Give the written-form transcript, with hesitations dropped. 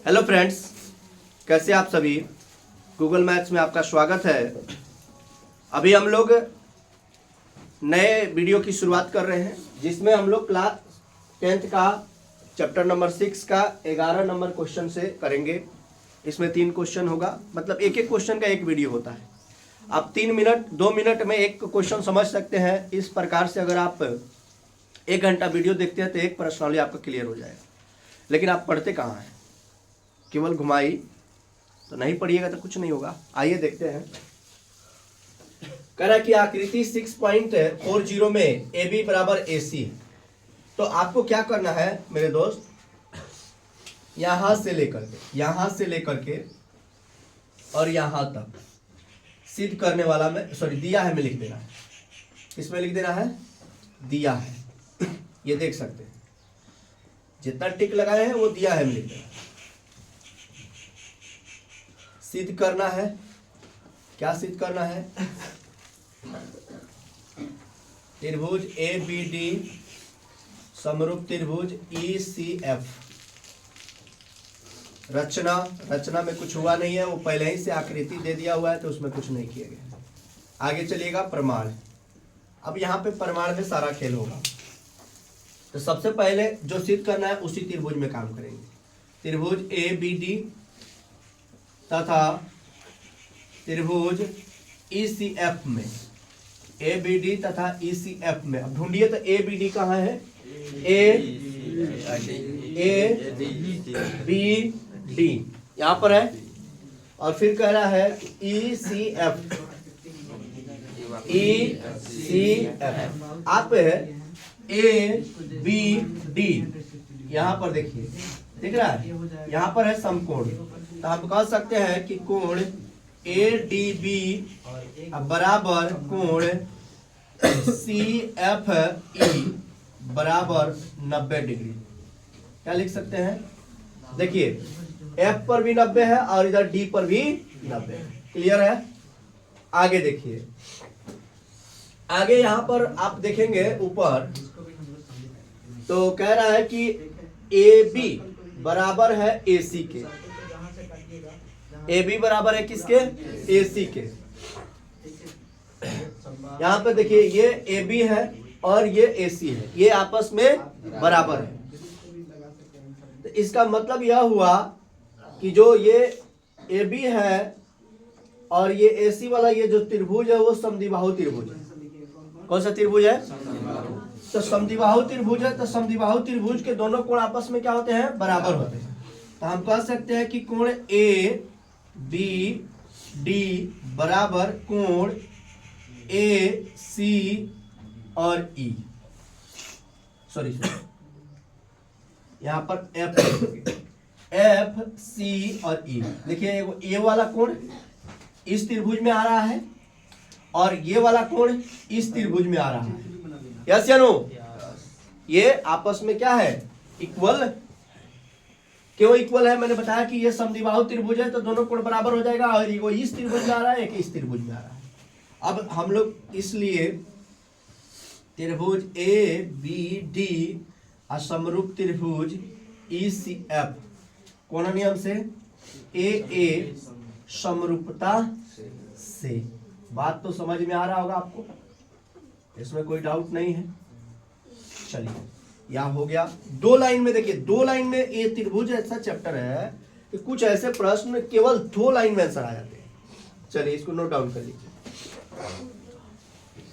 Hello friends, कैसे आप सभी। गूगल मैथ्स में आपका स्वागत है। अभी हम लोग नए वीडियो की शुरुआत कर रहे हैं जिसमें हम लोग क्लास 10th का चैप्टर नंबर 6 का 11 नंबर क्वेश्चन से करेंगे। इसमें 3 क्वेश्चन होगा, मतलब एक एक क्वेश्चन का एक वीडियो होता है। आप 3 मिनट 2 मिनट में एक क्वेश्चन समझ सकते हैं। इस प्रकार से अगर आप 1 घंटा वीडियो देखते हैं तो एक प्रश्नावली आपका क्लियर हो जाएगा। लेकिन आप पढ़ते कहाँ हैं? केवल घुमाई तो नहीं पढ़िएगा तो कुछ नहीं होगा। आइए देखते हैं। कह रहा है कि आकृति 6.40 में ए बी बराबर ए सी। तो आपको क्या करना है मेरे दोस्त, यहां से लेकर के और यहां तक सिद्ध करने वाला में दिया है में लिख देना है। किसमें लिख देना है? दिया है। ये देख सकते हैं, जितना टिक लगाए हैं वो दिया है में लिख देना है। सिद्ध करना है। क्या सिद्ध करना है? त्रिभुज ए बी डी समरूप त्रिभुज ई सी एफ। रचना में कुछ हुआ नहीं है, वो पहले ही से आकृति दे दिया हुआ है तो उसमें कुछ नहीं किया गया। आगे चलिएगा प्रमाण। अब यहाँ पे प्रमाण में सारा खेल होगा। तो सबसे पहले जो सिद्ध करना है उसी त्रिभुज में काम करेंगे। त्रिभुज ए बी डी तथा त्रिभुज ई सी एफ में, ए बी डी तथा ई सी एफ में। अब ढूंढिए तो ए बी डी कहाँ है? ए बी डी यहाँ पर है। और फिर कह रहा है ई सी एफ। आप ए बी डी यहाँ पर देखिए, दिख रहा है? यहाँ पर है समकोण। तो हम कह सकते हैं कि कोण ए डी बी बराबर कोण सी एफ ई बराबर 90 डिग्री। क्या लिख सकते हैं? देखिए एफ पर भी 90 है और इधर डी पर भी 90 है। क्लियर है? आगे देखिए, आगे यहां पर आप देखेंगे ऊपर तो कह रहा है कि ए बी बराबर है ए सी के। ए बी बराबर है किसके? ए सी के। यहां पे देखिए ये ए बी है और ये ए सी है, ये आपस में बराबर है। तो इसका मतलब यह हुआ कि जो ये ए बी है और ये ए सी वाला ये जो त्रिभुज है वो समद्विबाहु त्रिभुज है। कौन सा त्रिभुज है? तो समद्विबाहु त्रिभुज है। तो समद्विबाहु त्रिभुज के दोनों कोण आपस में क्या होते हैं? बराबर होते हैं। तो हम कह सकते हैं कि कोण ए बी डी बराबर कोण ए सी और ई। सॉरी यहां पर एफ सी और ई। देखिए ए वाला कोण इस त्रिभुज में आ रहा है और ये वाला कोण इस त्रिभुज में आ रहा है। यस या नो? ये आपस में क्या है? इक्वल। क्यों इक्वल है? मैंने बताया कि ये समद्विबाहु त्रिभुज है तो दोनों कोण बराबर हो जाएगा। और ये इस त्रिभुज में आ रहा है, एक इस त्रिभुज में आ रहा है। अब हम लोग इसलिए त्रिभुज ए बी डी समरूप त्रिभुज ई सी एफ कौन नियम से? ए समरूपता से। बात तो समझ में आ रहा होगा आपको, इसमें कोई डाउट नहीं है। चलिए यह हो गया। 2 लाइन में देखिए, 2 लाइन में ये त्रिभुज ऐसा चैप्टर है कि कुछ ऐसे प्रश्न केवल 2 लाइन में आंसर आ जाते हैं। चलिए इसको नोट डाउन कर लीजिए।